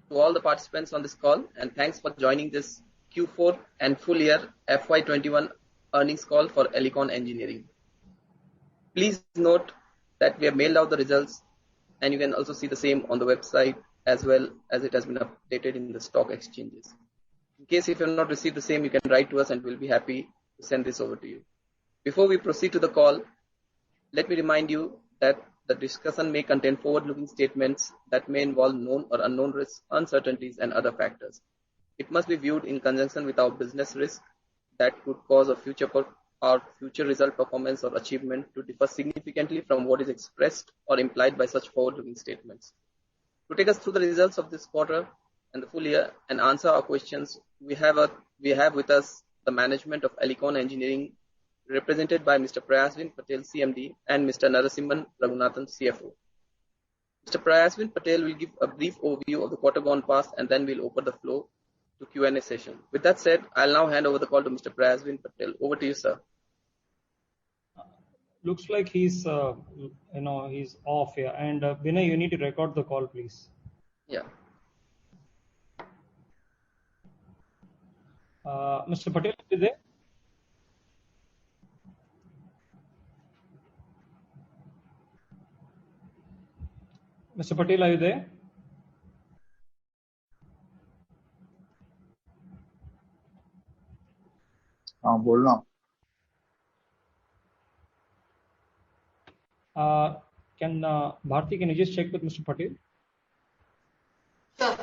to all the participants on this call, and thanks for joining this Q4 and full year FY21 earnings call for Elecon Engineering. Please note that we have mailed out the results, and you can also see the same on the website as well as it has been updated in the stock exchanges. In case if you have not received the same, you can write to us and we'll be happy to send this over to you. Before we proceed to the call, let me remind you that the discussion may contain forward-looking statements that may involve known or unknown risks, uncertainties, and other factors. It must be viewed in conjunction with our business risk that could cause our future result, performance, or achievement to differ significantly from what is expressed or implied by such forward-looking statements. To take us through the results of this quarter and the full year and answer our questions, we have with us the management of Elecon Engineering, represented by Mr. Prayasvin Patel, CMD, and Mr. Narasimhan Raghunathan, CFO. Mr. Prayasvin Patel will give a brief overview of the quarter gone past, and then we'll open the floor to Q&A session. With that said, I'll now hand over the call to Mr. Prayasvin Patel. Over to you, sir. Looks like he's off here. And Vinay, you need to record the call, please. Yeah. Mr. Patel, are you there? Mr. Patel, are you there? बोल रहा हूँ. Bharti, can you just check with Mr. Patel? Sure.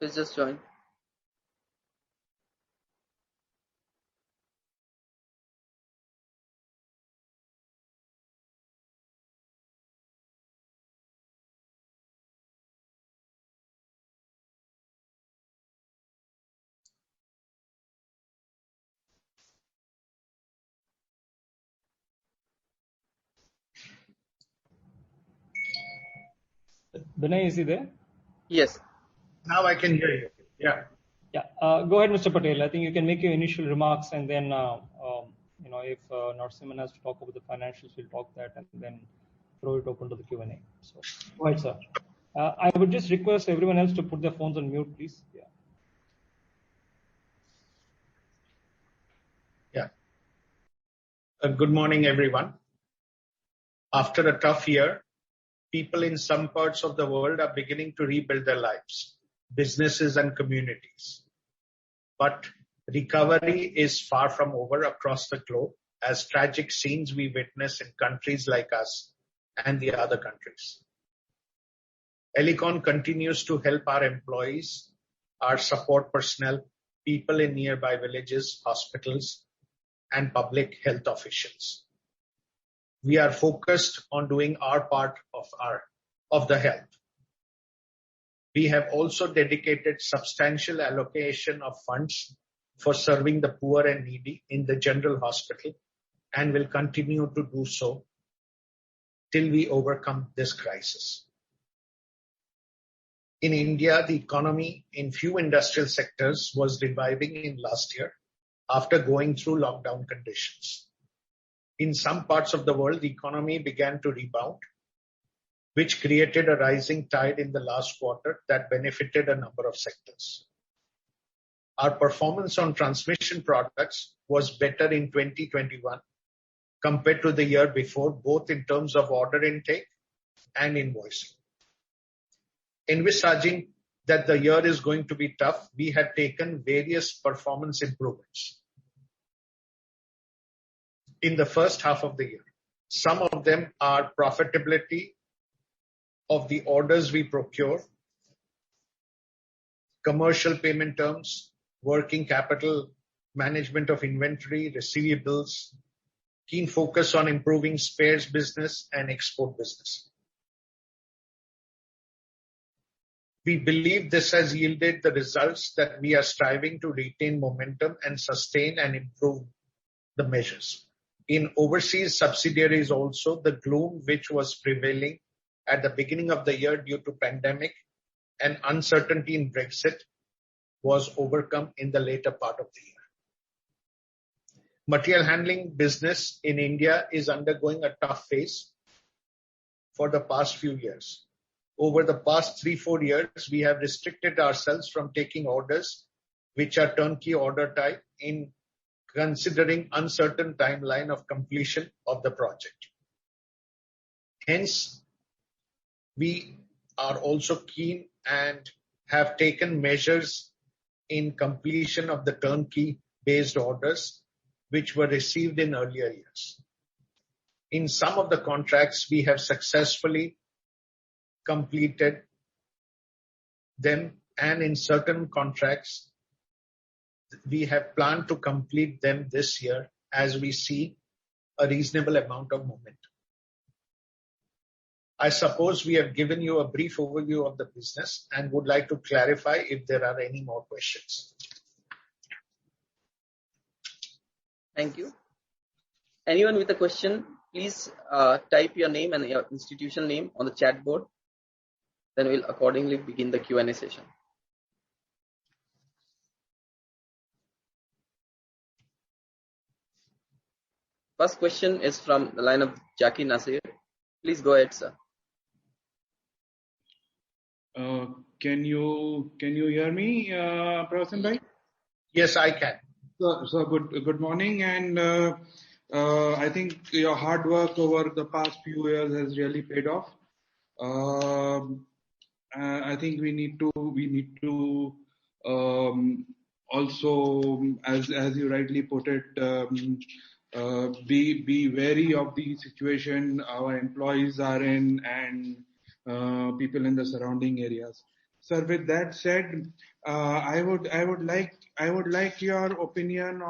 Please just join. Vinay, is he there? Yes. Now I can hear you. Yeah. Yeah. Go ahead, Mr. Patel. I think you can make your initial remarks, and then if Narasimhan has to talk about the financials, we'll talk that, and then throw it open to the Q&A. So, go ahead, sir. I would just request everyone else to put their phones on mute, please. Yeah. Good morning, everyone. After a tough year, people in some parts of the world are beginning to rebuild their lives, businesses and communities. But recovery is far from over across the globe, as tragic scenes we witness in countries like us and the other countries. Elecon continues to help our employees, our support personnel, people in nearby villages, hospitals, and public health officials. We are focused on doing our part of the help. We have also dedicated substantial allocation of funds for serving the poor and needy in the general hospital, and will continue to do so till we overcome this crisis. In India, the economy in few industrial sectors was reviving in last year after going through lockdown conditions. In some parts of the world, the economy began to rebound, which created a rising tide in the last quarter that benefited a number of sectors. Our performance on transmission products was better in 2021 compared to the year before, both in terms of order intake and invoicing. Envisaging that the year is going to be tough, we had taken various performance improvements in the first half of the year. Some of them are profitability of the orders we procure, commercial payment terms, working capital, management of inventory, receivables, keen focus on improving spares business and export business. We believe this has yielded the results that we are striving to retain momentum and sustain and improve the measures. In overseas subsidiaries also, the gloom which was prevailing at the beginning of the year due to pandemic and uncertainty in Brexit was overcome in the later part of the year. Material handling business in India is undergoing a tough phase for the past few years. Over the past 3-4 years, we have restricted ourselves from taking orders which are turnkey order type in considering uncertain timeline of completion of the project. Hence, we are also keen and have taken measures in completion of the turnkey based orders which were received in earlier years. In some of the contracts, we have successfully completed them, and in certain contracts, we have planned to complete them this year as we see a reasonable amount of momentum. I suppose we have given you a brief overview of the business and would like to clarify if there are any more questions. Thank you. Anyone with a question, please type your name and your institution name on the chat board. Then we'll accordingly begin the Q&A session. First question is from the line of Jaki Nasir. Please go ahead, sir. Can you hear me, Prasen bhai? Yes, I can. So good morning, and I think your hard work over the past few years has really paid off. I think we need to also, as you rightly put it, be wary of the situation our employees are in and people in the surrounding areas. Sir, with that said, I would like your opinion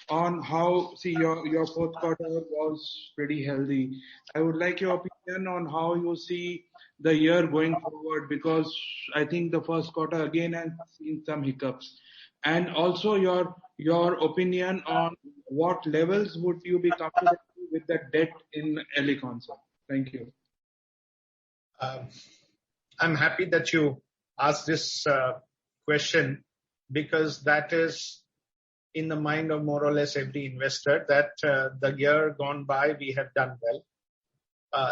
on how, see, your fourth quarter was pretty healthy. I would like your opinion on how you see the year going forward, because I think the first quarter again has seen some hiccups, and also your opinion on what levels would you be comfortable with the debt in Elecon, sir. Thank you. I'm happy that you asked this question, because that is in the mind of more or less every investor, that the year gone by we have done well.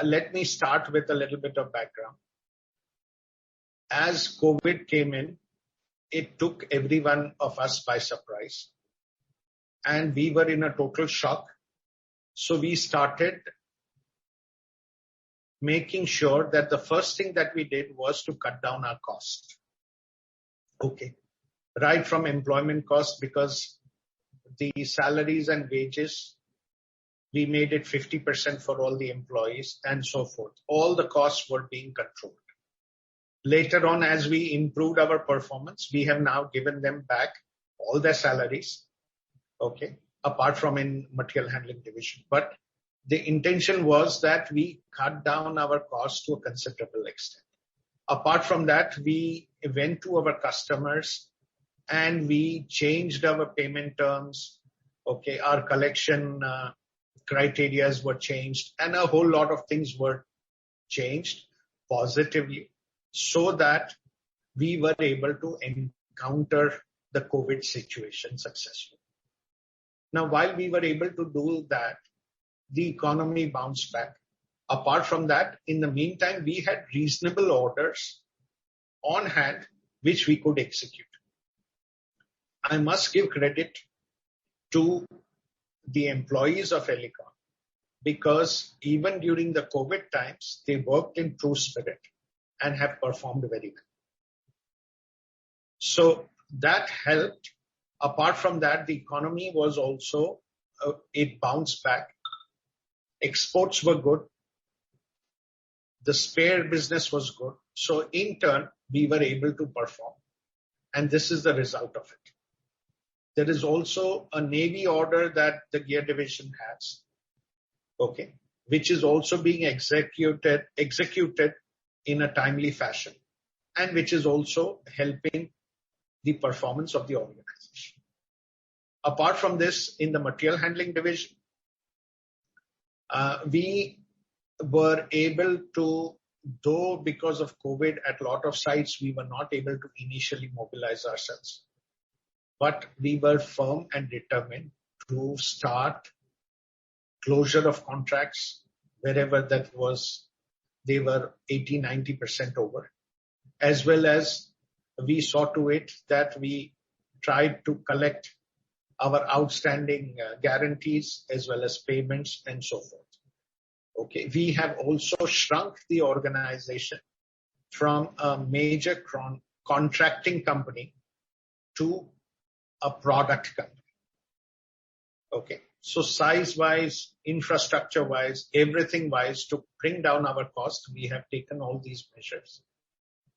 Let me start with a little bit of background. As COVID came in, it took every one of us by surprise, and we were in a total shock. So we started making sure that the first thing that we did was to cut down our cost. Okay. Right from employment cost, because the salaries and wages, we made it 50% for all the employees and so forth. All the costs were being controlled. Later on, as we improved our performance, we have now given them back all their salaries, okay, apart from in material handling division. But the intention was that we cut down our costs to a considerable extent. Apart from that, we went to our customers and we changed our payment terms. Okay, our collection criteria were changed, and a whole lot of things were changed positively, so that we were able to encounter the COVID situation successfully. Now, while we were able to do that, the economy bounced back. Apart from that, in the meantime, we had reasonable orders on hand which we could execute. I must give credit to the employees of Elecon, because even during the COVID times, they worked in true spirit and have performed very well. So that helped. Apart from that, the economy was also, it bounced back. Exports were good. The spare business was good. So in turn, we were able to perform. And this is the result of it. There is also a Navy order that the gear division has, okay, which is also being executed in a timely fashion, and which is also helping the performance of the organization. Apart from this, in the material handling division, we were able to, though because of COVID at a lot of sites, we were not able to initially mobilize ourselves. But we were firm and determined to start closure of contracts wherever that was, they were 80-90% over, as well as we saw to it that we tried to collect our outstanding guarantees as well as payments and so forth. Okay, we have also shrunk the organization from a major contracting company to a product company. Okay, so size-wise, infrastructure-wise, everything-wise, to bring down our cost, we have taken all these measures.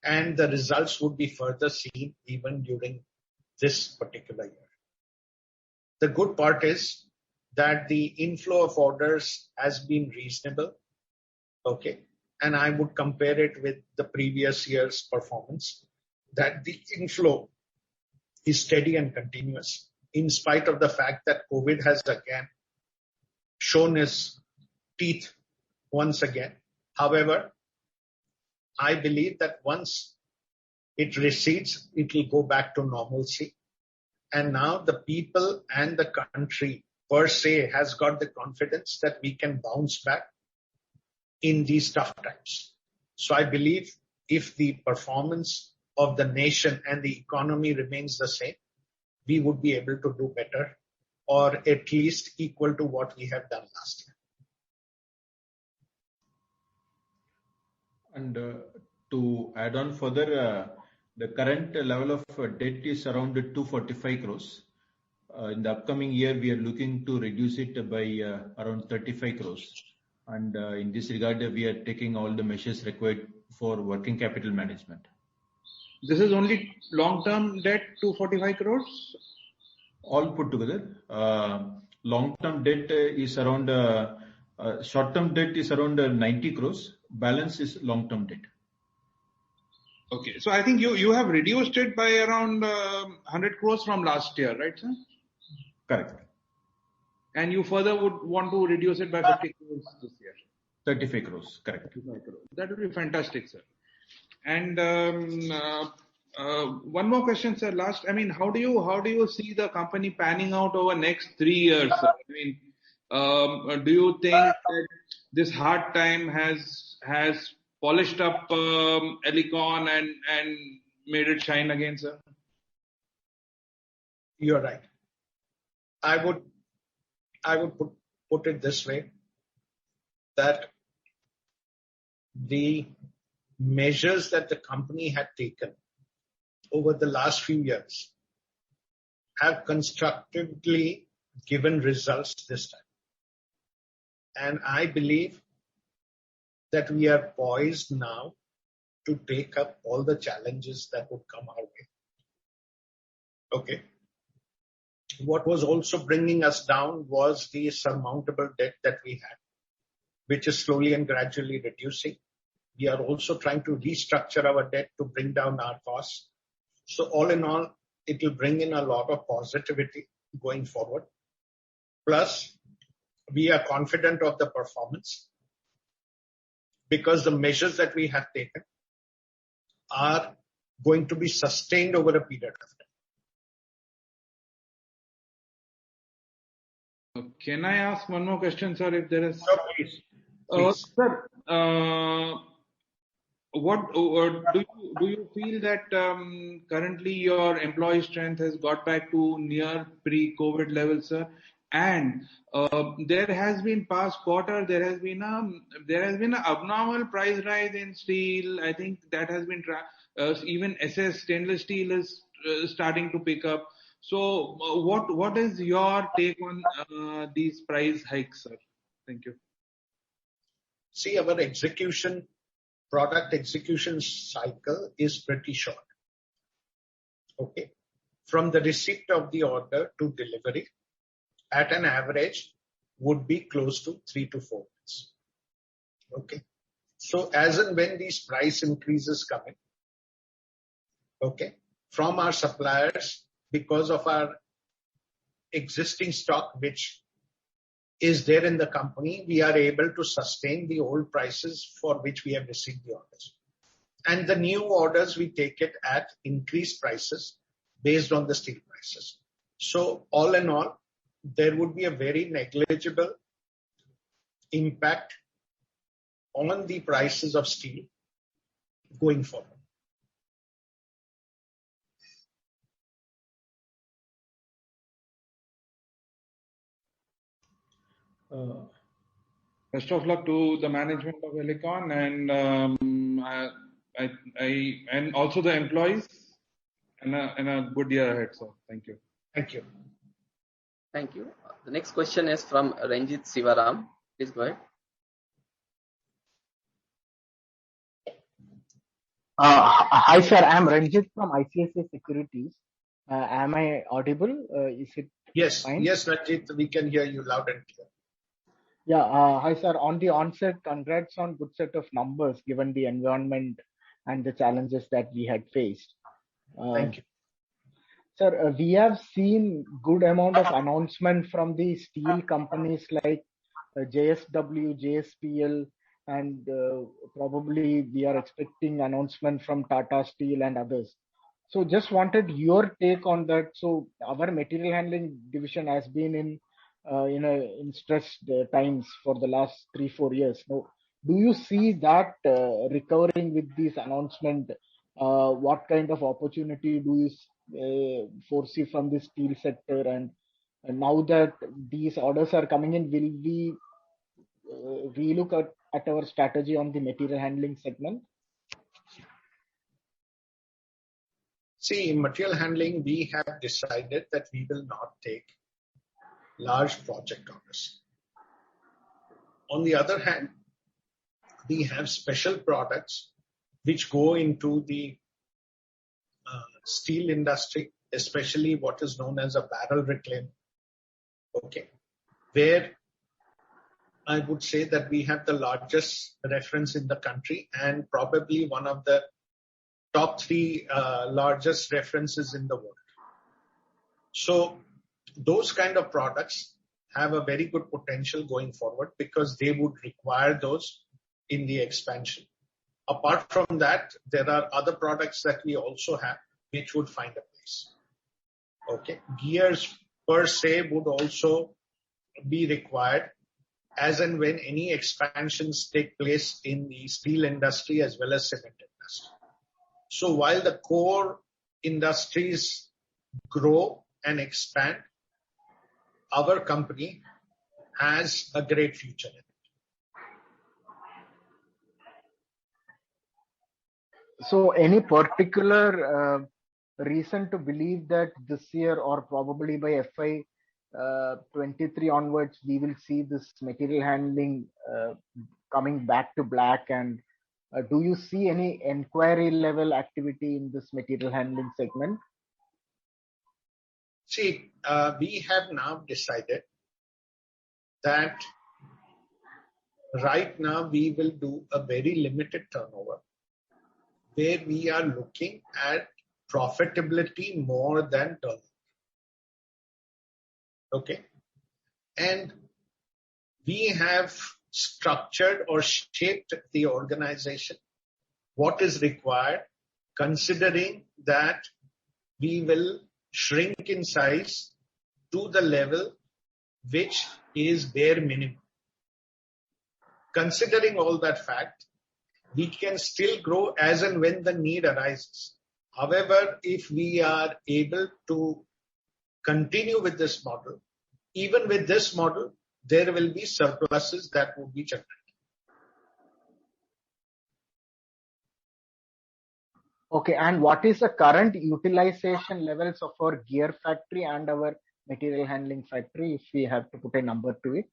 And the results would be further seen even during this particular year. The good part is that the inflow of orders has been reasonable. Okay, and I would compare it with the previous year's performance, that the inflow is steady and continuous, in spite of the fact that COVID has again shown its teeth once again. However, I believe that once it recedes, it will go back to normalcy. And now the people and the country per se has got the confidence that we can bounce back in these tough times. So I believe if the performance of the nation and the economy remains the same, we would be able to do better, or at least equal to what we have done last year. And to add on further, the current level of debt is around 245 crores. In the upcoming year, we are looking to reduce it by around 35 crores. And in this regard, we are taking all the measures required for working capital management. This is only long-term debt, 245 crores? All put together. Long-term debt is around, short-term debt is around 90 crores. Balance is long-term debt. Okay, so I think you have reduced it by around 100 crores from last year, right, sir? Correct. And you further would want to reduce it by 50 crores this year? 35 crores, correct. 35 crores. That would be fantastic, sir. And one more question, sir. Last, I mean, how do you see the company panning out over next 3 years, sir? I mean, do you think that this hard time has polished up Elecon and made it shine again, sir? You're right. I would put it this way, that the measures that the company had taken over the last few years have constructively given results this time. And I believe that we are poised now to take up all the challenges that would come our way. Okay. What was also bringing us down was the surmountable debt that we had, which is slowly and gradually reducing. We are also trying to restructure our debt to bring down our costs. So all in all, it will bring in a lot of positivity going forward. Plus, we are confident of the performance because the measures that we have taken are going to be sustained over a period of time. Can I ask one more question, sir, if there is? Sure, please. Sir, what do you feel that currently your employee strength has got back to near pre-COVID levels, sir? And there has been past quarter, there has been an abnormal price rise in steel. I think that has been even SS stainless steel is starting to pick up. So what is your take on these price hikes, sir? Thank you. See, our product execution cycle is pretty short. Okay. From the receipt of the order to delivery, at an average, would be close to 3 to 4 months. Okay. So as and when these price increases come in, okay, from our suppliers, because of our existing stock, which is there in the company, we are able to sustain the old prices for which we have received the orders. And the new orders, we take it at increased prices based on the steel prices. So all in all, there would be a very negligible impact on the prices of steel going forward. Best of luck to the management of Elecon and and also the employees, and a good year ahead, sir. Thank you. Thank you. Thank you. The next question is from Ranjit Sivaram. Please go ahead. Hi, sir. I'm Ranjit from ICICI Securities. Am I audible? Is it Yes, fine? yes, Ranjit, we can hear you loud and clear. Yeah. Hi, sir. On the onset, congrats on good set of numbers given the environment and the challenges that we had faced. Thank you. Sir, we have seen good amount of announcement from the steel companies like JSW, JSPL, and probably we are expecting announcement from Tata Steel and others. So just wanted your take on that. So our material handling division has been in stressed times for the last 3-4 years. Now, do you see that recovering with this announcement? What kind of opportunity do you foresee from the steel sector? And now that these orders are coming in, will we relook at our strategy on the material handling segment? See, in material handling, we have decided that we will not take large project orders. On the other hand, we have special products which go into the steel industry, especially what is known as a barrel reclaim. Okay. Where I would say that we have the largest reference in the country and probably one of the top 3 largest references in the world. So those kind of products have a very good potential going forward because they would require those in the expansion. Apart from that, there are other products that we also have which would find a place. Okay. Gears per se would also be required as and when any expansions take place in the steel industry as well as cement industry. So while the core industries grow and expand, our company has a great future in it. So any particular reason to believe that this year or probably by FY23 onwards, we will see this material handling coming back to black? And do you see any inquiry level activity in this material handling segment? See, we have now decided that right now we will do a very limited turnover where we are looking at profitability more than turnover. Okay. And we have structured or shaped the organization what is required, considering that we will shrink in size to the level which is bare minimum. Considering all that fact, we can still grow as and when the need arises. However, if we are able to continue with this model, even with this model, there will be surpluses that will be generated. Okay, and what is the current utilization levels of our gear factory and our material handling factory, if we have to put a number to it?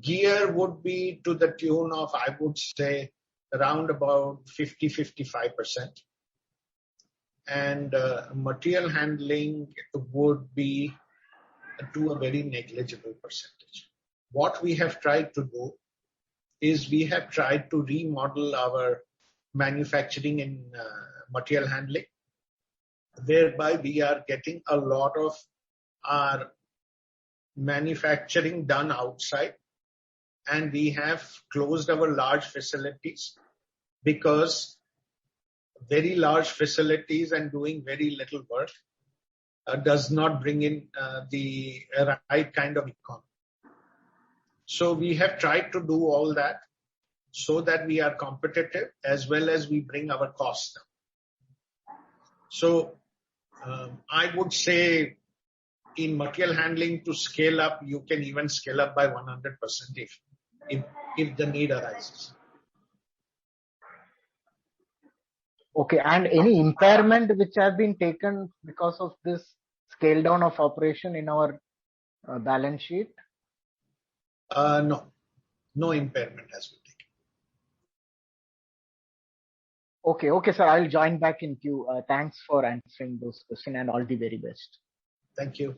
Gear would be to the tune of, I would say, around about 50-55%. And material handling would be to a very negligible percentage. What we have tried to do is we have tried to remodel our manufacturing in material handling, whereby we are getting a lot of our manufacturing done outside, and we have closed our large facilities because very large facilities and doing very little work does not bring in the right kind of economy. So we have tried to do all that so that we are competitive as well as we bring our costs down. So I would say in material handling to scale up, you can even scale up by 100% if the need arises. Okay, and any impairment which have been taken because of this scale down of operation in our balance sheet? No impairment has been taken. Okay, sir. I'll join back in queue. Thanks for answering those questions and all the very best. Thank you.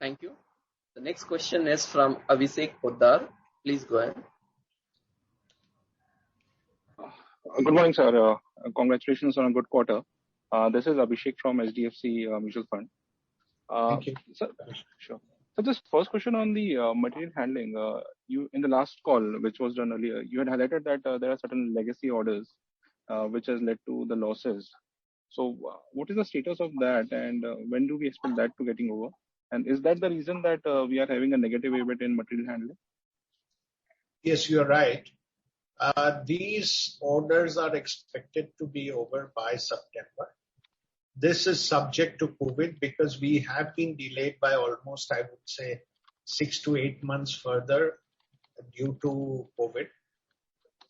Thank you. The next question is from Abhishek Poddar. Please go ahead. Good morning, sir. Congratulations on a good quarter. This is Abhishek from SDFC Mutual Fund. Thank you. Sir, sure. So just first question on the material handling. You in the last call, which was done earlier, you had highlighted that there are certain legacy orders which has led to the losses. So what is the status of that, and when do we expect that to getting over? And is that the reason that we are having a negative EBIT in material handling? Yes, you are right. These orders are expected to be over by September. This is subject to COVID because we have been delayed by almost, I would say, 6 to 8 months further due to COVID.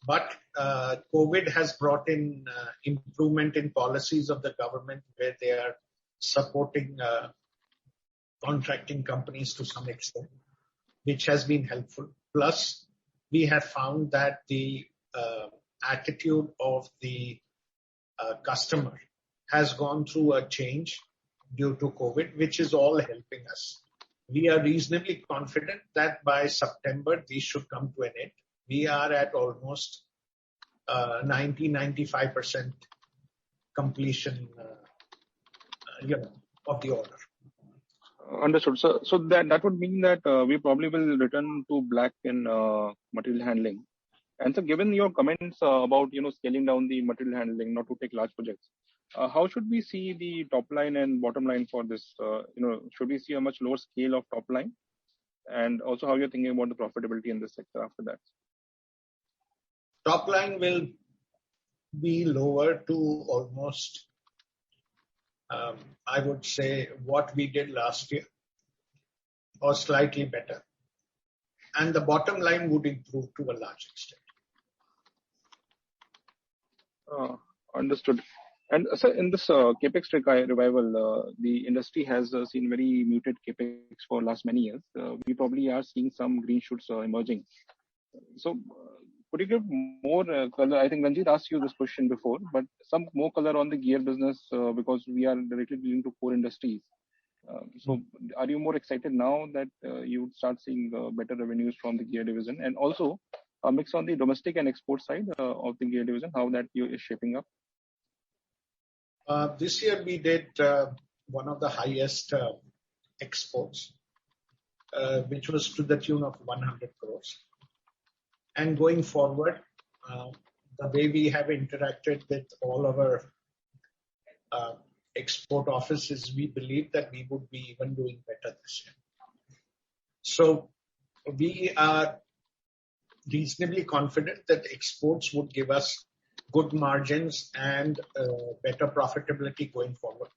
But COVID has brought in improvement in policies of the government where they are supporting contracting companies to some extent, which has been helpful. Plus, we have found that the attitude of the customer has gone through a change due to COVID, which is all helping us. We are reasonably confident that by September, these should come to an end. We are at almost 90-95% completion of the order. Understood. So that would mean that we probably will return to black in material handling. And so, given your comments about scaling down the material handling, not to take large projects, how should we see the top line and bottom line for this? Should we see a much lower scale of top line? And also, how you're thinking about the profitability in this sector after that? Top line will be lower to almost, I would say, what we did last year, or slightly better. And the bottom line would improve to a large extent. Understood. And so in this capex revival, the industry has seen very muted capex for last many years. We probably are seeing some green shoots emerging. So could you give more color? I think Ranjit asked you this question before, but some more color on the gear business because we are directly dealing to core industries. So are you more excited now that you would start seeing better revenues from the gear division? And also a mix on the domestic and export side of the gear division, how that is shaping up? This year we did one of the highest exports, which was to the tune of 100 crores. And going forward, the way we have interacted with all of our export offices, we believe that we would be even doing better this year. So we are reasonably confident that exports would give us good margins and better profitability going forward.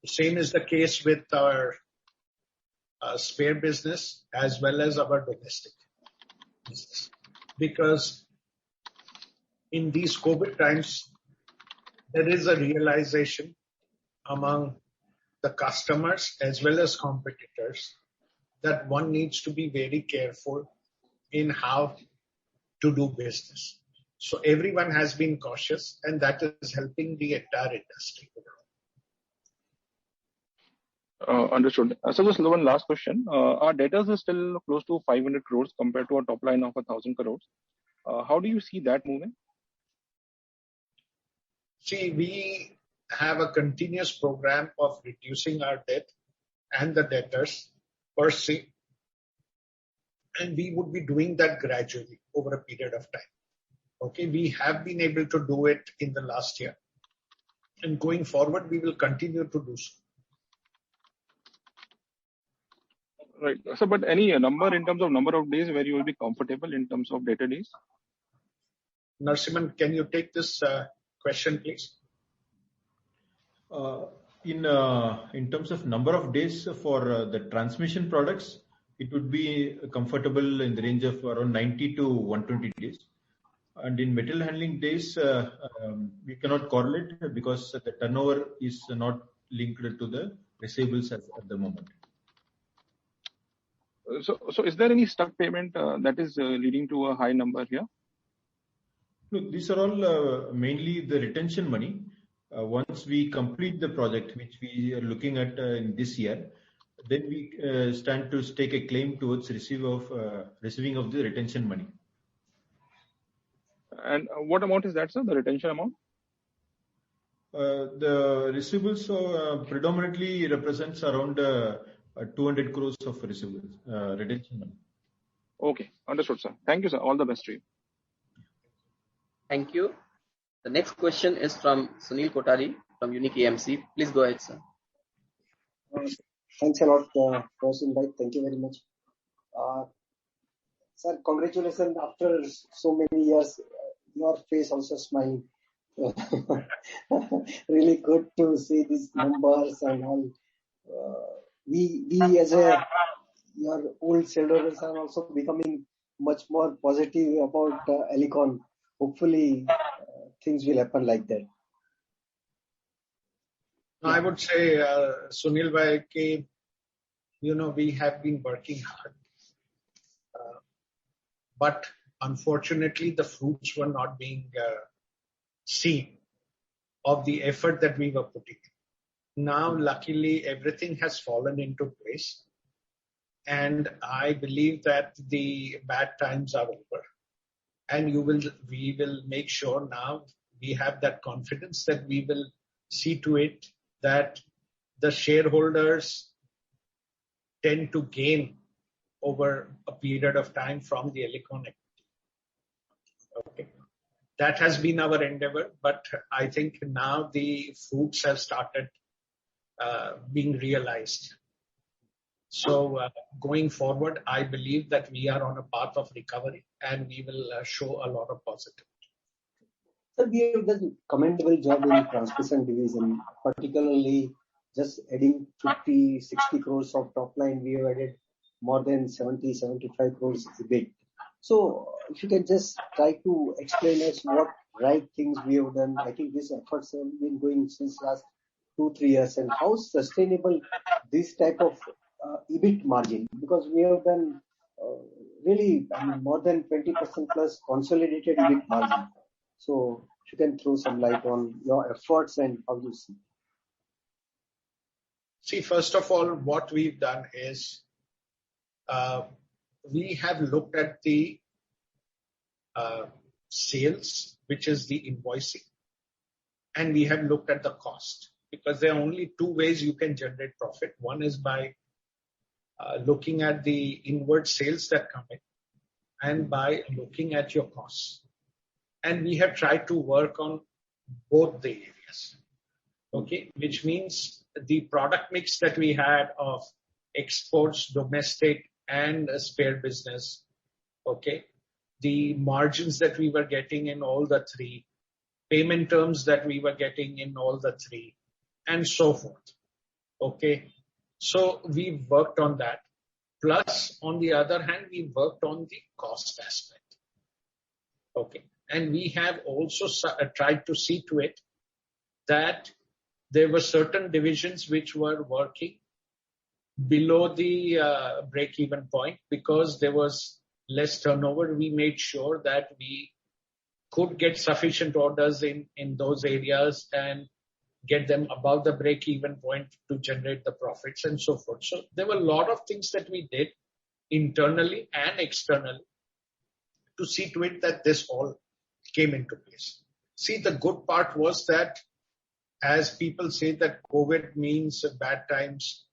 Same is the case with our spare business as well as our domestic business. Because in these COVID times, there is a realization among the customers as well as competitors that one needs to be very careful in how to do business. So everyone has been cautious, and that is helping the entire industry. Understood. So just one last question. Our debtors is still close to 500 crores compared to a top line of 1,000 crores. How do you see that moving? See, we have a continuous program of reducing our debt and the debtors per se, and we would be doing that gradually over a period of time. Okay, we have been able to do it in the last year. And going forward, we will continue to do so. Right. So, but any number in terms of number of days where you will be comfortable in terms of data days? Narasimhan, can you take this question, please? In terms of number of days for the transmission products, it would be comfortable in the range of around 90 to 120 days. And in metal handling days, we cannot correlate because the turnover is not linked to the receivables at the moment. So is there any stuck payment that is leading to a high number here? Look, these are all mainly the retention money. Once we complete the project, which we are looking at in this year, then we stand to take a claim towards receiving of the retention money. And what amount is that, sir? The retention amount? The receivables predominantly represents around 200 crores of receivables, retention money. Okay, understood, sir. Thank you, sir. All the best to you. Thank you. The next question is from Sunil Kotari from Unique AMC. Please go ahead, sir. Thanks a lot for the invite. Thank you very much. Sir, congratulations after so many years. Your face also smiling. Really good to see these numbers and all. We as your old shareholders are also becoming much more positive about Elecon. Hopefully, things will happen like that. I would say, Sunil bhai, we have been working hard. But unfortunately, the fruits were not being seen of the effort that we were putting. Now, luckily, everything has fallen into place. And I believe that the bad times are over. And we will make sure now we have that confidence that we will see to it that the shareholders tend to gain over a period of time from the Elecon equity. Okay. That has been our endeavor, but I think now the fruits have started being realized. So going forward, I believe that we are on a path of recovery and we will show a lot of positivity. Sir, we have done a commendable job in transmission division, particularly just adding 50, 60 crores of top line. We have added more than 70, 75 crores EBIT. So if you can just try to explain us what right things we have done. I think these efforts have been going since last 2-3 years, and how sustainable this type of EBIT margin, because we have done really more than 20% plus consolidated EBIT margin. So if you can throw some light on your efforts and how you see. See, first of all, what we've done is we have looked at the sales, which is the invoicing, and we have looked at the cost, because there are only two ways you can generate profit. One is by looking at the inward sales that come in and by looking at your costs. And we have tried to work on both the areas. Okay, which means the product mix that we had of exports, domestic and spare business. Okay, the margins that we were getting in all the three, payment terms that we were getting in all the three, and so forth. Okay, so we worked on that. Plus, on the other hand, we worked on the cost aspect. Okay, and we have also tried to see to it that there were certain divisions which were working below the break-even point because there was less turnover. We made sure that we could get sufficient orders in those areas and get them above the break-even point to generate the profits and so forth. So there were a lot of things that we did internally and externally to see to it that this all came into place. See, the good part was that as people say that COVID means bad times,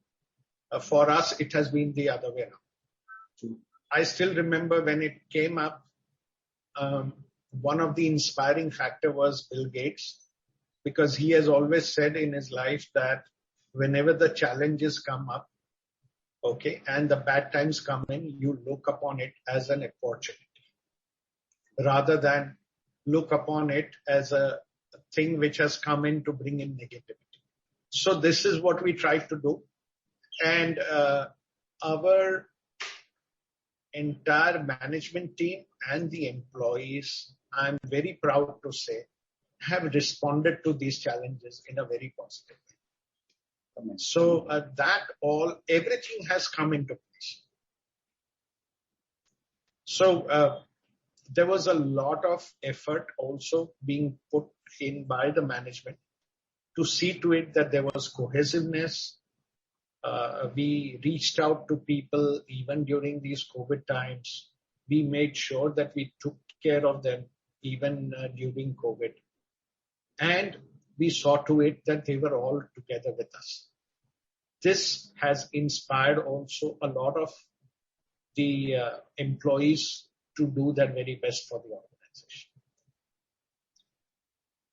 for us, it has been the other way around. I still remember when it came up, one of the inspiring factor was Bill Gates, because he has always said in his life that whenever the challenges come up, okay, and the bad times come in, you look upon it as an opportunity rather than look upon it as a thing which has come in to bring in negativity. So this is what we try to do. And our entire management team and the employees, I'm very proud to say, have responded to these challenges in a very positive way. So everything has come into place. So there was a lot of effort also being put in by the management to see to it that there was cohesiveness. We reached out to people even during these COVID times. We made sure that we took care of them even during COVID. And we saw to it that they were all together with us. This has inspired also a lot of the employees to do their very best for the organization.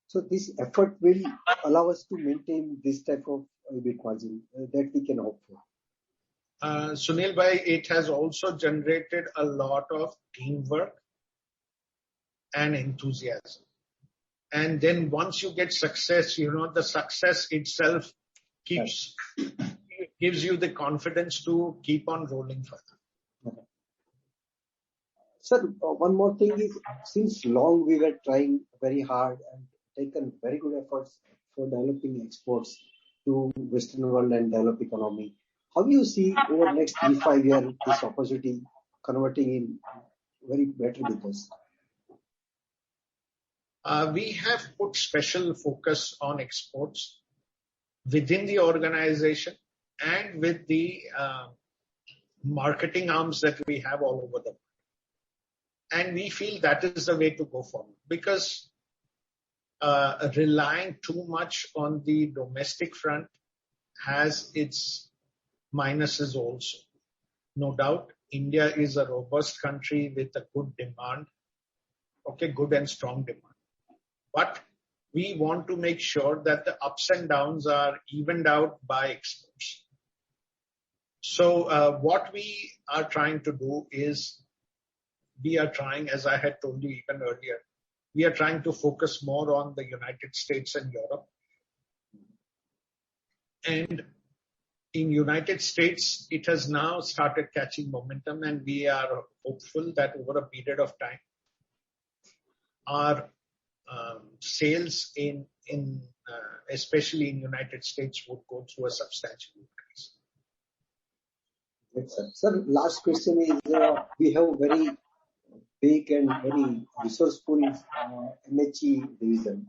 So this effort will allow us to maintain this type of EBIT margin that we can hope for. Sunil Bhai, it has also generated a lot of teamwork and enthusiasm. And then once you get success, the success itself gives you the confidence to keep on rolling further. Okay. Sir, one more thing is, since long we were trying very hard and taken very good efforts for developing exports to Western world and developed economy. How do you see over the next 3-5 years this opportunity converting in very better business? We have put special focus on exports within the organization and with the marketing arms that we have all over the world. And we feel that is the way to go forward, because relying too much on the domestic front has its minuses also. No doubt, India is a robust country with a good demand, good and strong demand. But we want to make sure that the ups and downs are evened out by exports. So what we are trying to do is, as I had told you even earlier, we are trying to focus more on the United States and Europe. And in United States, it has now started catching momentum, and we are hopeful that over a period of time, our sales especially in United States, would go through a substantial increase. Right, sir. Sir, last question is, we have very big and very resourceful MHE division,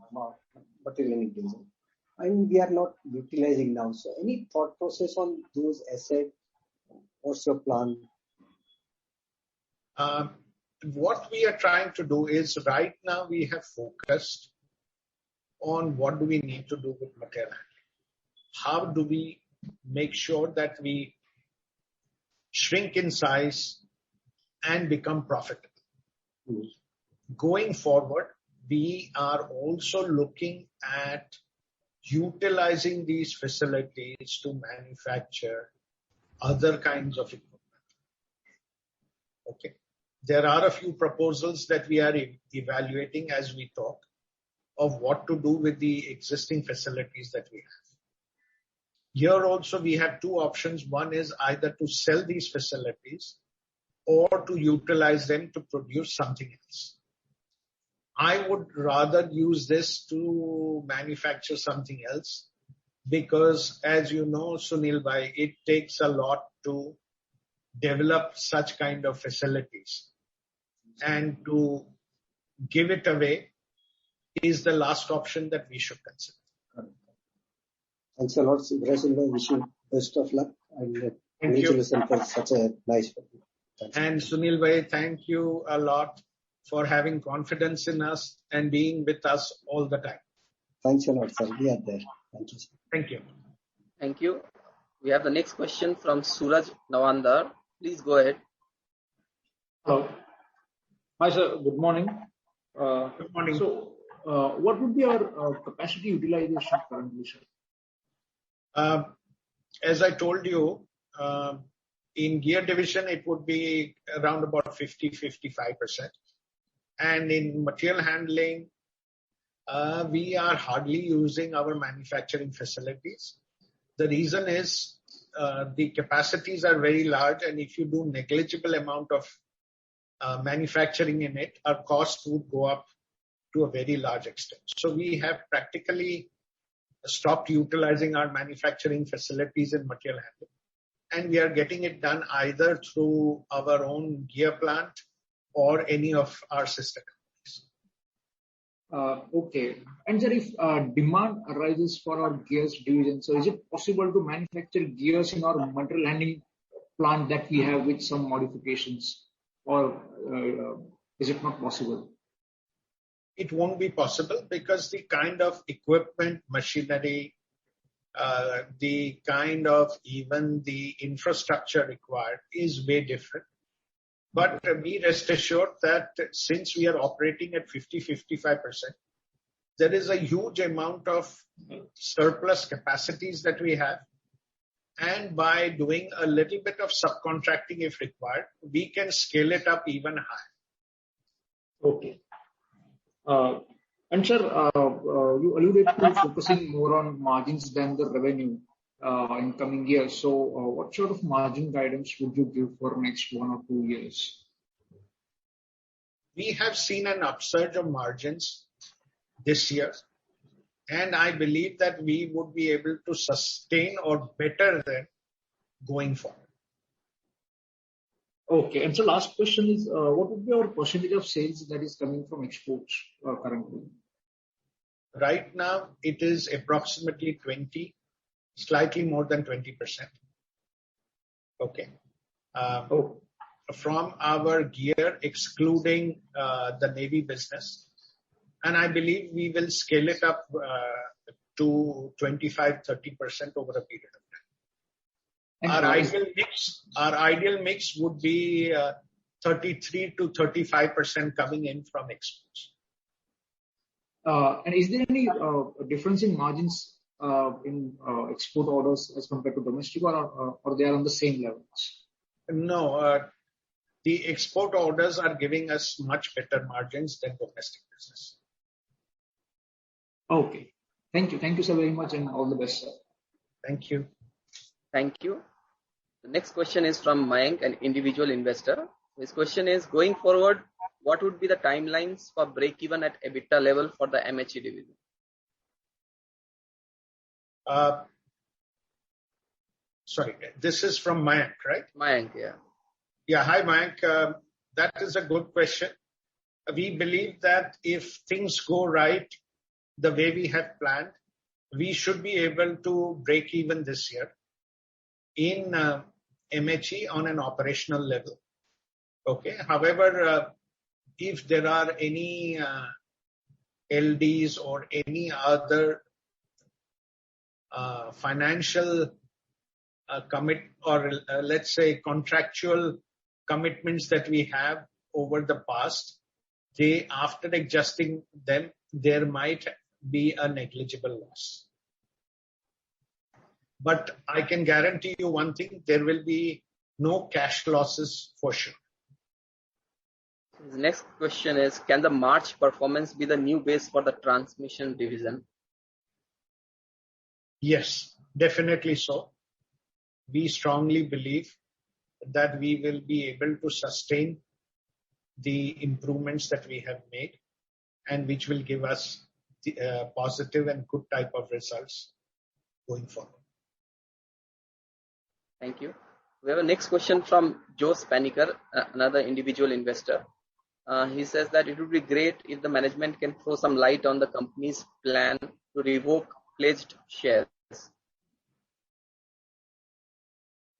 material division, and we are not utilizing now. So any thought process on those assets? What's your plan? What we are trying to do is, right now we have focused on what do we need to do with material handling. How do we make sure that we shrink in size and become profitable? Going forward, we are also looking at utilizing these facilities to manufacture other kinds of equipment. Okay. There are a few proposals that we are evaluating as we talk of what to do with the existing facilities that we have. Here also we have two options. One is either to sell these facilities or to utilize them to produce something else. I would rather use this to manufacture something else, because as you know, Sunil Bhai, it takes a lot to develop such kind of facilities, and to give it away is the last option that we should consider. Thanks a lot, Sunil. Wish you best of luck and congratulations for such a nice program. And Sunil Bhai, thank you a lot for having confidence in us and being with us all the time. Thanks a lot, sir. We are there. Thank you, sir. Thank you. Thank you. We have the next question from Suraj Nawandar. Please go ahead. Hello. Hi, sir. Good morning. Good morning. So, what would be our capacity utilization currently, sir? As I told you, in gear division, it would be around about 50-55%. And in material handling, we are hardly using our manufacturing facilities. The reason is the capacities are very large, and if you do negligible amount of manufacturing in it, our cost would go up to a very large extent. So we have practically stopped utilizing our manufacturing facilities in material handling, and we are getting it done either through our own gear plant or any of our sister companies. Okay. And sir, if demand arises for our gears division, so is it possible to manufacture gears in our material handling plant that we have with some modifications, or is it not possible? It won't be possible because the kind of equipment, machinery, the kind of even the infrastructure required is way different. But be rest assured that since we are operating at 50-55%, there is a huge amount of surplus capacities that we have. And by doing a little bit of subcontracting if required, we can scale it up even higher. Okay. And sir, you alluded to focusing more on margins than the revenue in coming years. So what sort of margin guidance would you give for next 1 or 2 years? We have seen an upsurge of margins this year, and I believe that we would be able to sustain or better than going forward. Okay. And so last question is, what would be our percentage of sales that is coming from exports currently? Right now, it is approximately 20, slightly more than 20%. Okay. From our gear, excluding the Navy business. And I believe we will scale it up to 25-30% over a period of time. And our ideal mix would be 33 to 35% coming in from exports. And is there any difference in margins in export orders as compared to domestic, or they are on the same levels? No, the export orders are giving us much better margins than domestic business. Okay. Thank you. Thank you so very much, and all the best, sir. Thank you. Thank you. The next question is from Mayank, an individual investor. His question is, going forward, what would be the timelines for break-even at EBITDA level for the MHE division? Sorry, this is from Mayank, right? Mayank, yeah. Yeah, hi Mayank. That is a good question. We believe that if things go right the way we have planned, we should be able to break even this year in MHE on an operational level. Okay. However, if there are any LDs or any other financial commit or let's say contractual commitments that we have over the past, after adjusting them, there might be a negligible loss. But I can guarantee you one thing, there will be no cash losses for sure. The next question is, can the March performance be the new base for the transmission division? Yes, definitely so. We strongly believe that we will be able to sustain the improvements that we have made and which will give us the, positive and good type of results going forward. Thank you. We have a next question from Joe Spaniker, another individual investor. He says that it would be great if the management can throw some light on the company's plan to revoke pledged shares.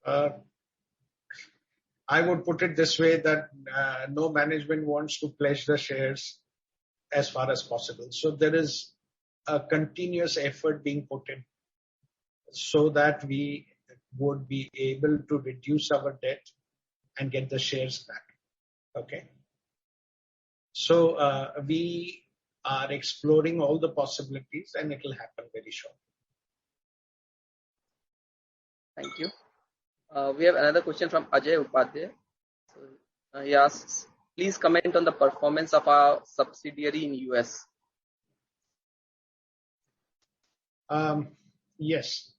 I would put it this way that no management wants to pledge the shares as far as possible. So there is a continuous effort being put in so that we would be able to reduce our debt and get the shares back. Okay. So we are exploring all the possibilities, and it will happen very shortly. Thank you. We have another question from Ajay Upadhyay. So, he asks, please comment on the performance of our subsidiary in US. Yes.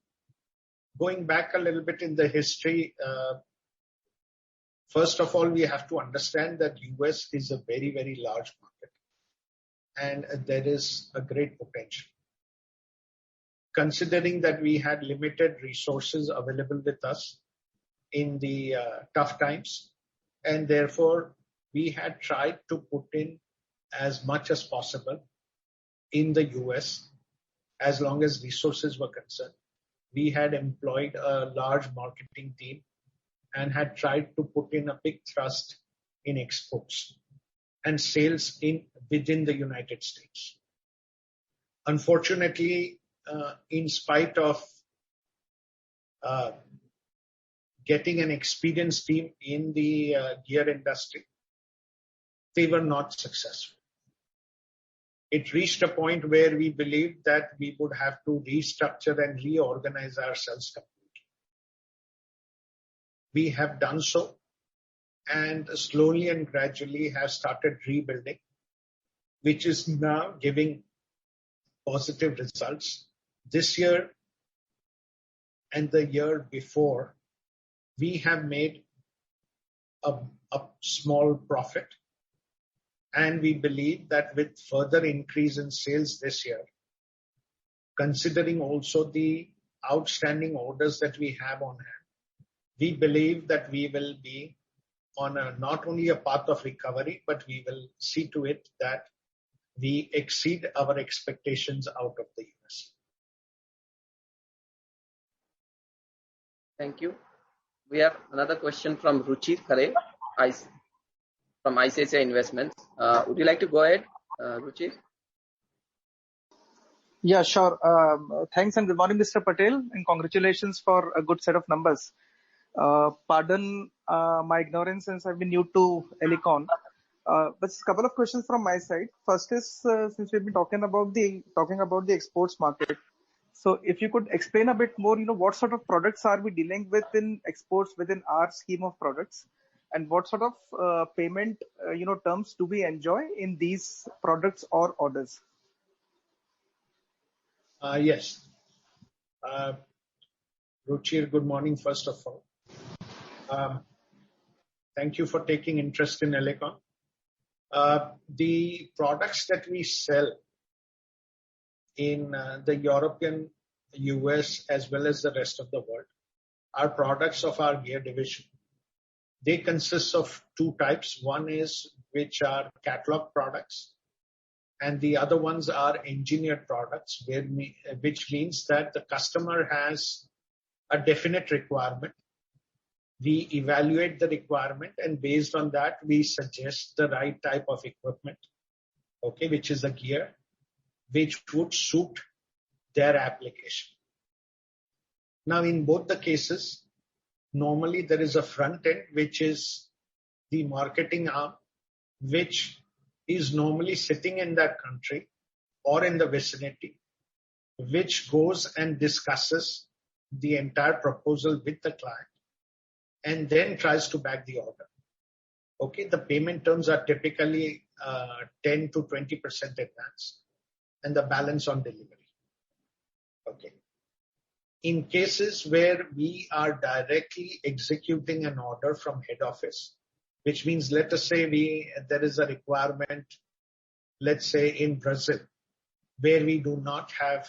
Going back a little bit in the history, first of all, we have to understand that US is a very, very large market, and there is a great potential. Considering that we had limited resources available with us in the tough times, and therefore we had tried to put in as much as possible in the US as long as resources were concerned. We had employed a large marketing team and had tried to put in a big thrust in exports and sales within the United States. Unfortunately, in spite of getting an experienced team in the gear industry, they were not successful. It reached a point where we believed that we would have to restructure and reorganize ourselves completely. We have done so, and slowly and gradually have started rebuilding, which is now giving positive results. This year and the year before, we have made a small profit, and we believe that with further increase in sales this year, considering also the outstanding orders that we have on hand, we believe that we will be on not only a path of recovery, but we will see to it that we exceed our expectations out of the US. Thank you. We have another question from Ruchir Khare from ICICI Investments. Would you like to go ahead, Ruchir? Yeah, sure. Thanks and good morning, Mr. Patel, and congratulations for a good set of numbers. Pardon my ignorance since I've been new to Elecon. But a couple of questions from my side. First is, since we've been talking about the exports market, so if you could explain a bit more, what sort of products are we dealing with in exports within our scheme of products, and what sort of payment, terms do we enjoy in these products or orders? Yes. Ruchir, good morning, first of all. Thank you for taking interest in Elecon. The products that we sell in the European, US, as well as the rest of the world are products of our gear division. They consist of two types. One is which are catalog products, and the other ones are engineered products, which means that the customer has a definite requirement. We evaluate the requirement, and based on that, we suggest the right type of equipment, okay, which is a gear, which would suit their application. Now, in both the cases, normally there is a front end, which is the marketing arm, which is normally sitting in that country or in the vicinity, which goes and discusses the entire proposal with the client and then tries to back the order. Okay, the payment terms are typically 10 to 20% advance and the balance on delivery. Okay. In cases where we are directly executing an order from head office, which means, let us say there is a requirement, let's say in Brazil, where we do not have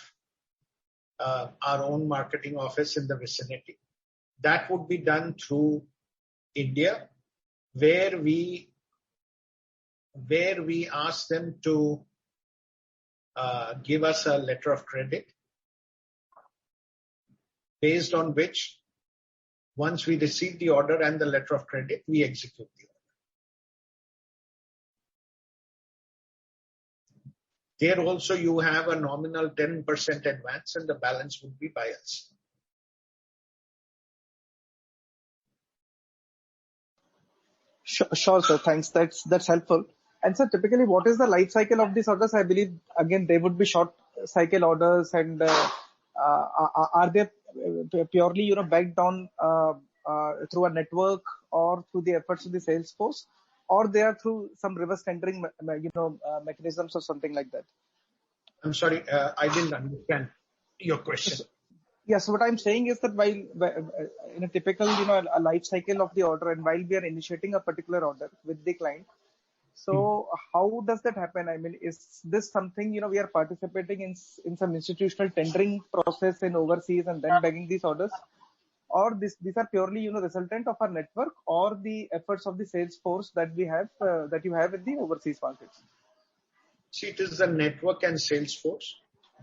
our own marketing office in the vicinity. That would be done through India, where we ask them to give us a letter of credit, based on which, once we receive the order and the letter of credit, we execute the order. There also you have a nominal 10% advance and the balance would be by us. Sure, sir. Thanks. That's helpful. And so typically, what is the life cycle of these orders? I believe, again, they would be short cycle orders, and are they purely, backed on through a network or through the efforts of the sales force, or they are through some reverse tendering, mechanisms or something like that? I'm sorry, I didn't understand your question. Yes, so what I'm saying is that while in a typical, a life cycle of the order, and while we are initiating a particular order with the client, so how does that happen? I mean, is this something, we are participating in some institutional tendering process in overseas and then bagging these orders? Or these are purely, resultant of our network or the efforts of the sales force that we have, that you have in the overseas markets? See, it is the network and sales force.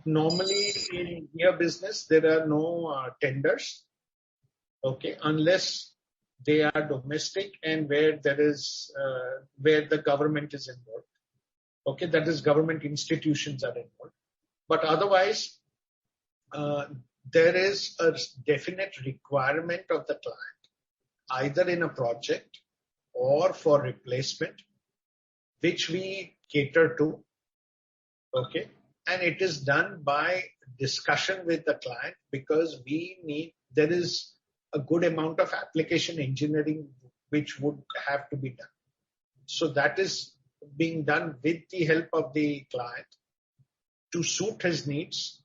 Normally in gear business, there are no tenders, okay, unless they are domestic and where there is, where the government is involved. Okay, that is government institutions are involved. But otherwise, there is a definite requirement of the client, either in a project or for replacement, which we cater to. Okay. And it is done by discussion with the client because there is a good amount of application engineering which would have to be done. So that is being done with the help of the client to suit his needs.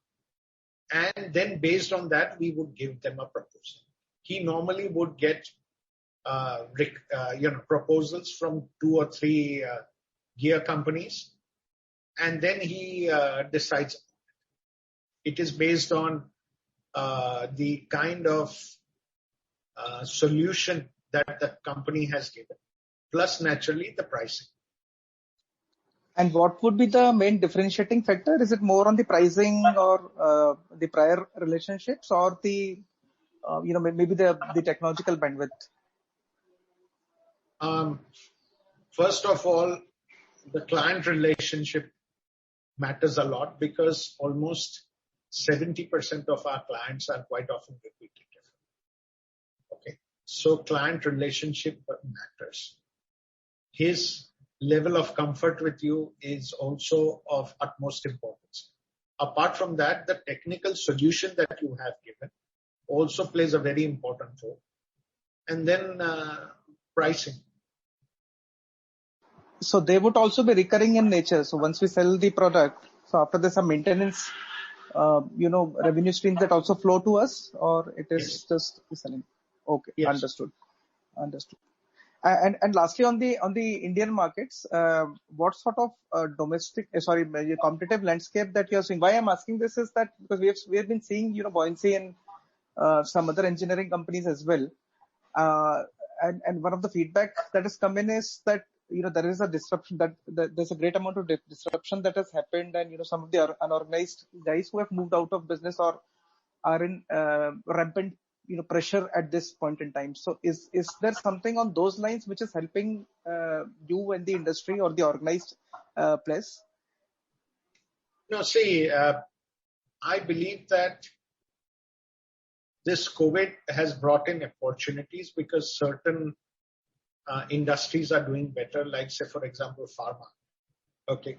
And then based on that, we would give them a proposal. He normally would get, proposals from 2 or 3 gear companies. And then he decides. It is based on the kind of solution that the company has given, plus naturally the pricing. And what would be the main differentiating factor? Is it more on the pricing or the prior relationships, or the maybe the technological bandwidth? First of all, the client relationship matters a lot because almost 70% of our clients are quite often repetitive. Okay. So client relationship matters. His level of comfort with you is also of utmost importance. Apart from that, the technical solution that you have given also plays a very important role. And then pricing. So they would also be recurring in nature. So once we sell the product, so after there's some maintenance, revenue streams that also flow to us, or it is just selling. Okay, yes. Understood. And lastly, on the Indian markets, what sort of competitive landscape that you're seeing? Why I'm asking this is that because we have been seeing buoyancy in some other engineering companies as well, and one of the feedback that has come in is that there is a disruption, that there's a great amount of disruption that has happened, and some of the unorganized guys who have moved out of business or are in rampant pressure at this point in time. So is there something on those lines which is helping you and the industry or the organized place? No, see, I believe that this COVID has brought in opportunities because certain industries are doing better, like say, for example, pharma. Okay.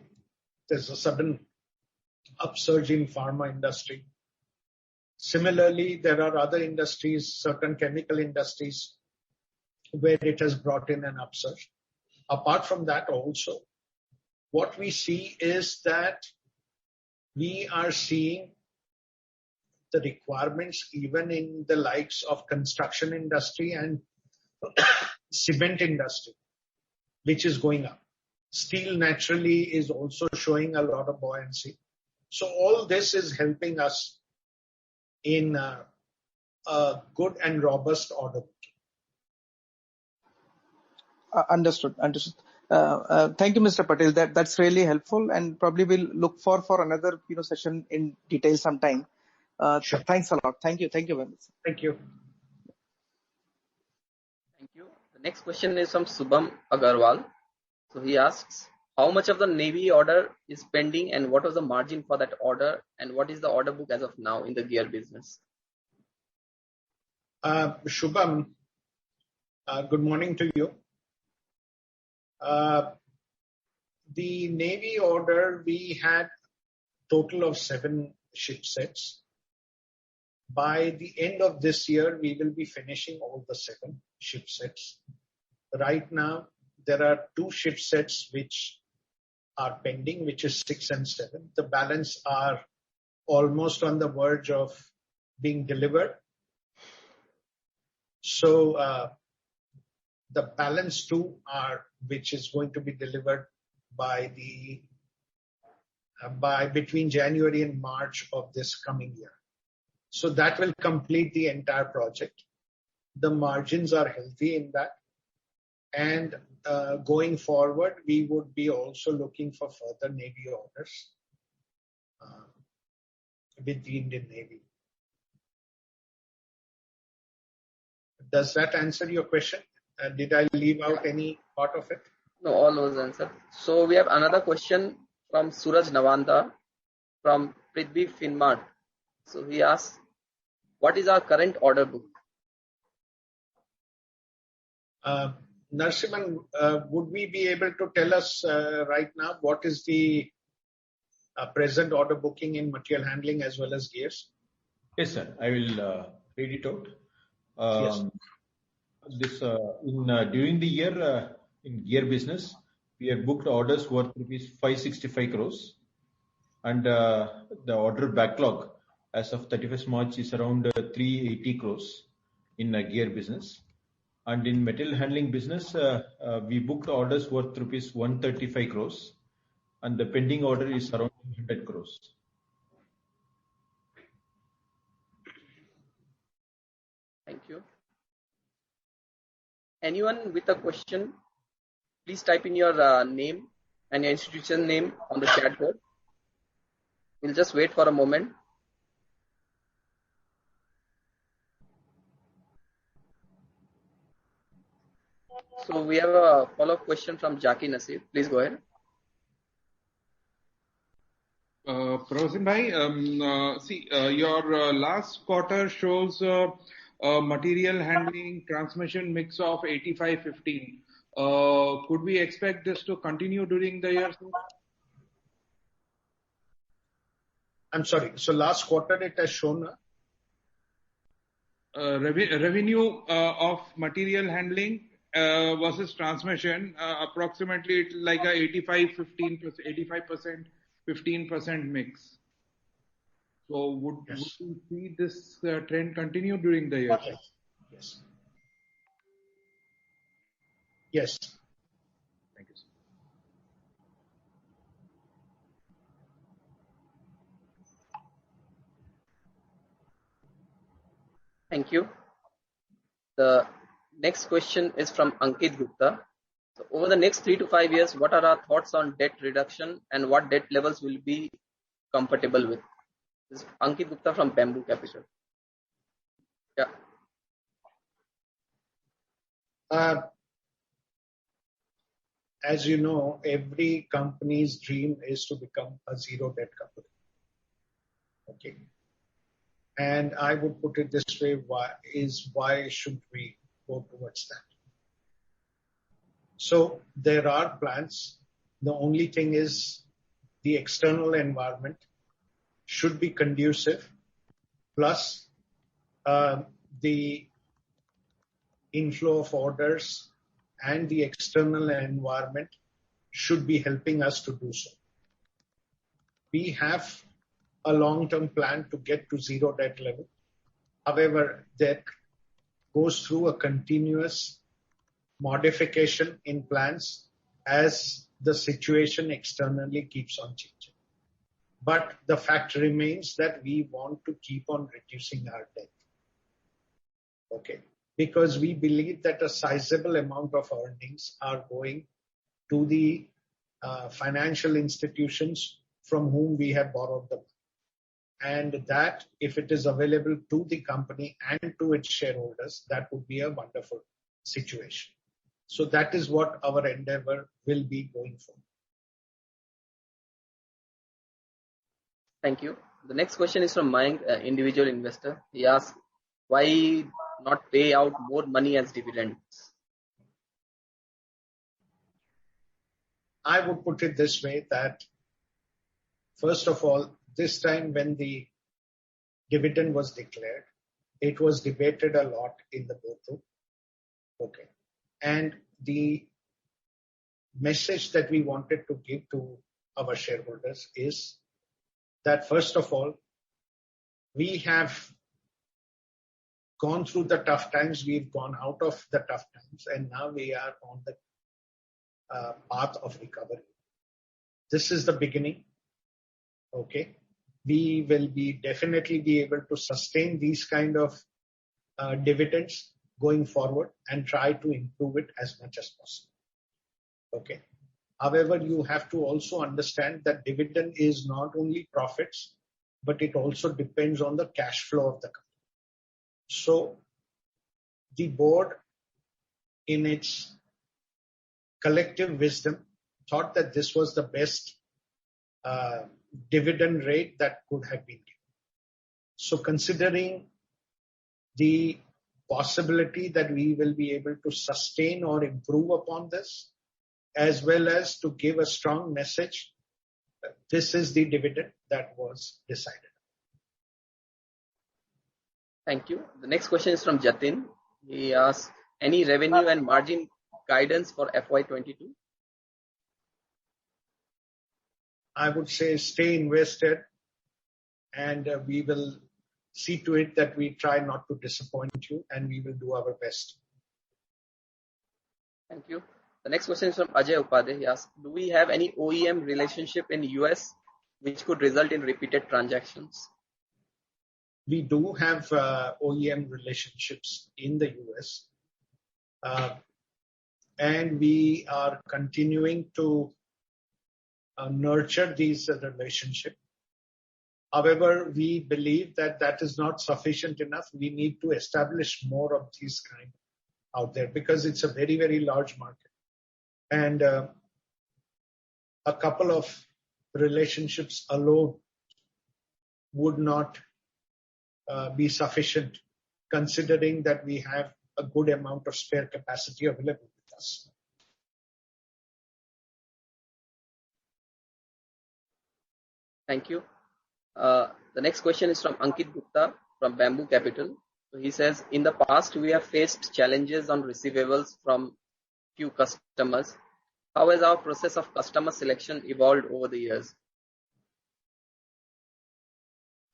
There's a sudden upsurge in pharma industry. Similarly, there are other industries, certain chemical industries, where it has brought in an upsurge. Apart from that also, what we see is that we are seeing the requirements even in the likes of construction industry and cement industry, which is going up. Steel naturally is also showing a lot of buoyancy. So all this is helping us in a good and robust order book. Understood. Thank you, Mr. Patel. That's really helpful, and probably we'll look for another session in detail sometime. Sure. Thanks a lot. Thank you very much. Thank you. Thank you. The next question is from Subham Agarwal. So he asks, how much of the Navy order is pending, and what was the margin for that order, and what is the order book as of now in the gear business? Shubham, good morning to you. the Navy order, we had total of 7 ship sets. By the end of this year, we will be finishing all the 7 ship sets. Right now, there are 2 ship sets which are pending, which is 6 and 7. The balance are almost on the verge of being delivered. So the balance 2 are, which is going to be delivered by between January and March of this coming year. So that will complete the entire project. The margins are healthy in that. And going forward, we would be also looking for further Navy orders with the Indian Navy. Does that answer your question? Did I leave out any part of it? No, all was answered. So we have another question from Suraj Navanda from Prithvi Finmart. So he asks, what is our current order book? Narasimhan, would we be able to tell us right now what is the present order booking in material handling as well as gears? Yes, sir. I will read it out. Yes. During the year in gear business, we have booked orders worth rupees 565 crores, and the order backlog as of 31st March is around 380 crores in gear business. And in material handling business, we booked orders worth rupees 135 crores, and the pending order is around 100 crores. Thank you. Anyone with a question, please type in your name and your institution name on the chat board. We'll just wait for a moment. So we have a follow-up question from Jaki Nasir. Please go ahead. Prosim bhai, your last quarter shows material handling transmission mix of 85-15. Could we expect this to continue during the year? I'm sorry. So last quarter it has shown revenue of material handling versus transmission, approximately like a 85%, 15% mix. So would we see this trend continue during the year? Yes. Yes. Thank you, sir. Thank you. The next question is from Ankit Gupta. So over the next 3 to 5 years, what are our thoughts on debt reduction and what debt levels will be comfortable with? This is Ankit Gupta from Bamboo Capital. Yeah. As you know, every company's dream is to become a zero debt company. Okay. And I would put it this way, why should we go towards that? So there are plans. The only thing is the external environment should be conducive, plus the inflow of orders and the external environment should be helping us to do so. We have a long-term plan to get to zero debt level. However, that goes through a continuous modification in plans as the situation externally keeps on changing. But the fact remains that we want to keep on reducing our debt. Okay. Because we believe that a sizable amount of earnings are going to the financial institutions from whom we have borrowed them. And that, if it is available to the company and to its shareholders, that would be a wonderful situation. So that is what our endeavor will be going for. Thank you. The next question is from Mayank, individual investor. He asks, why not pay out more money as dividends? I would put it this way that, first of all, this time when the dividend was declared, it was debated a lot in the boardroom. Okay. And the message that we wanted to give to our shareholders is that, first of all, we have gone through the tough times, we've gone out of the tough times, and now we are on the path of recovery. This is the beginning. Okay. We will definitely be able to sustain these kind of dividends going forward and try to improve it as much as possible. Okay. However, you have to also understand that dividend is not only profits, but it also depends on the cash flow of the company. So the board, in its collective wisdom, thought that this was the best dividend rate that could have been given. So considering the possibility that we will be able to sustain or improve upon this, as well as to give a strong message, this is the dividend that was decided. Thank you. The next question is from Jatin. He asks, any revenue and margin guidance for FY22? I would say stay invested, and we will see to it that we try not to disappoint you, and we will do our best. Thank you. The next question is from Ajay Upadhyay. He asks, do we have any OEM relationship in US which could result in repeated transactions? We do have OEM relationships in the US, and we are continuing to nurture these relationships. However, we believe that that is not sufficient enough. We need to establish more of these kind out there because it's a very, very large market. And a couple of relationships alone would not be sufficient, considering that we have a good amount of spare capacity available with us. Thank you. The next question is from Ankit Gupta from Bamboo Capital. So he says, in the past, we have faced challenges on receivables from few customers. How has our process of customer selection evolved over the years?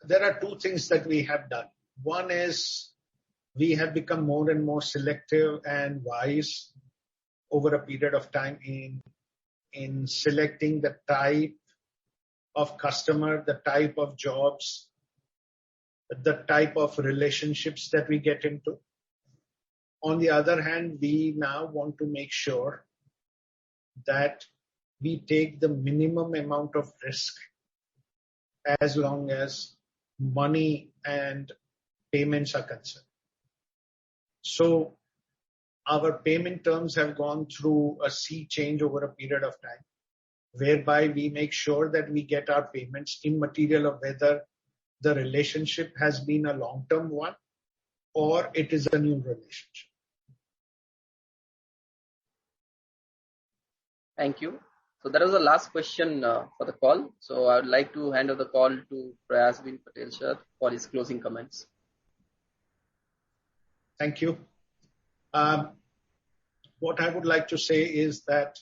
There are two things that we have done. One is we have become more and more selective and wise over a period of time in selecting the type of customer, the type of jobs, the type of relationships that we get into. On the other hand, we now want to make sure that we take the minimum amount of risk as long as money and payments are concerned. So our payment terms have gone through a sea change over a period of time, whereby we make sure that we get our payments immaterial of whether the relationship has been a long-term one or it is a new relationship. Thank you. So that was the last question for the call. So I would like to hand over the call to Prayasvin Patel sir for his closing comments. Thank you. What I would like to say is that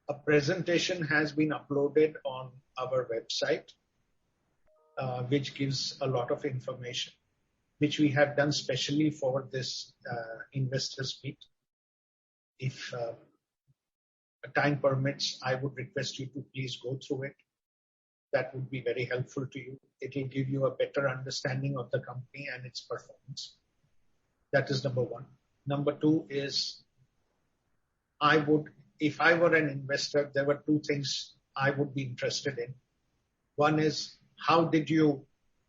a presentation has been uploaded on our website, which gives a lot of information, which we have done specially for this investors meet. If time permits, I would request you to please go through it. That would be very helpful to you. It will give you a better understanding of the company and its performance. That is number one. Number two is, if I were an investor, there were two things I would be interested in. One is, how did you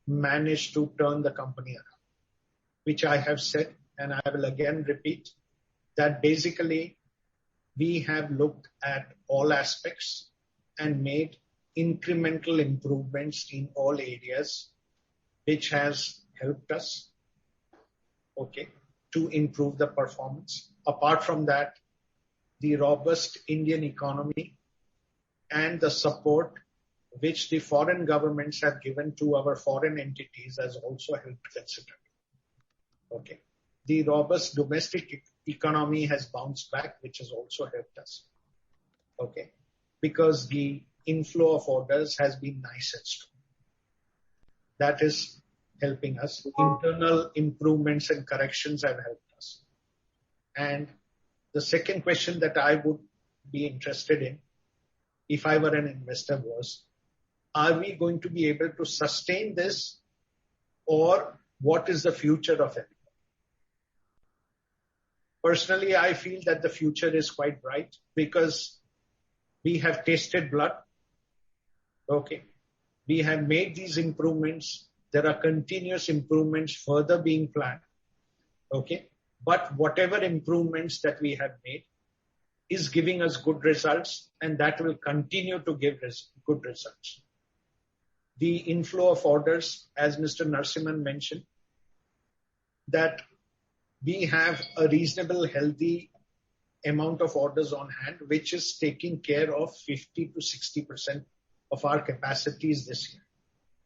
manage to turn the company around? Which I have said, and I will again repeat, that basically we have looked at all aspects and made incremental improvements in all areas, which has helped us, to improve the performance. Apart from that, the robust Indian economy and the support which the foreign governments have given to our foreign entities has also helped considerably. Okay. The robust domestic economy has bounced back, which has also helped us. Okay. Because the inflow of orders has been nice and strong. That is helping us. Internal improvements and corrections have helped us. And the second question that I would be interested in, if I were an investor, was, are we going to be able to sustain this, or what is the future of it? Personally, I feel that the future is quite bright because we have tasted blood. Okay. We have made these improvements. There are continuous improvements further being planned. Okay. But whatever improvements that we have made is giving us good results, and that will continue to give good results. The inflow of orders, as Mr. Narasimhan mentioned, that we have a reasonable, healthy amount of orders on hand, which is taking care of 50 to 60% of our capacities this year.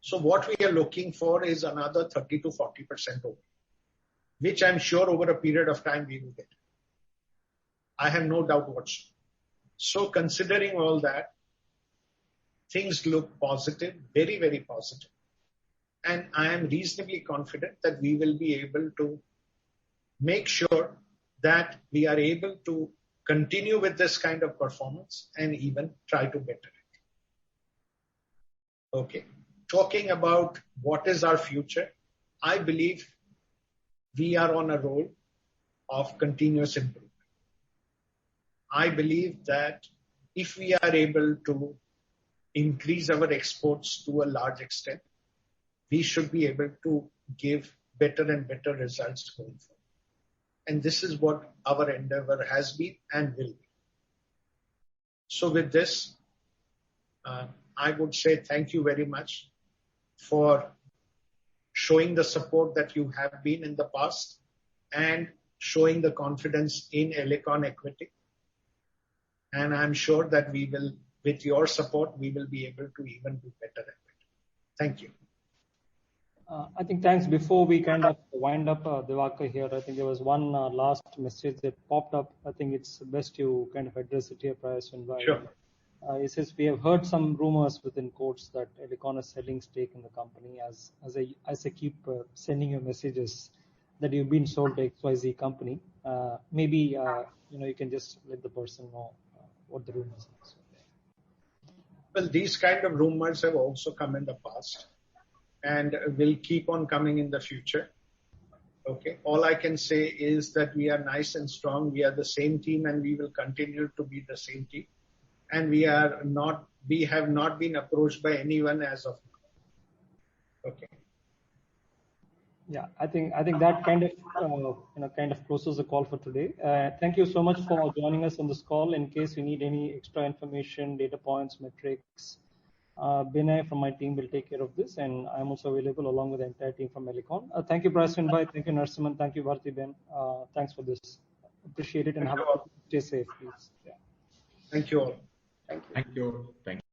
So what we are looking for is another 30 to 40% over, which I'm sure over a period of time we will get. I have no doubt whatsoever. So considering all that, things look positive, very, very positive. And I am reasonably confident that we will be able to make sure that we are able to continue with this kind of performance and even try to better it. Okay. Talking about what is our future, I believe we are on a roll of continuous improvement. I believe that if we are able to increase our exports to a large extent, we should be able to give better and better results going forward. And this is what our endeavor has been and will be. So with this, I would say thank you very much for showing the support that you have been in the past and showing the confidence in Elecon equity. And I'm sure that we will, with your support, we will be able to even do better and better. Thank you. I think thanks. Before we kind of wind up, Divakar here, I think there was one last message that popped up. I think it's best you kind of address it here, Prayas. Sure. It says, we have heard some rumors within quotes that Elecon is selling stake in the company. As I keep sending you messages that you've been sold to XYZ company. Maybe you can just let the person know what the rumors are. Well, these kind of rumors have also come in the past and will keep on coming in the future. Okay. All I can say is that we are nice and strong. We are the same team and we will continue to be the same team. And we have not been approached by anyone as of now. Okay. Yeah, I think that kind of closes the call for today. Thank you so much for joining us on this call. In case you need any extra information, data points, metrics, Binay from my team will take care of this, and I'm also available along with the entire team from Elecon. Thank you, Prayas Bhai. Thank you, Narasimhan. Thank you, Bharti Ben. Thanks for this. Appreciate it, and stay safe, please. Yeah. Thank you all. Thank you. Thank you. Thank you.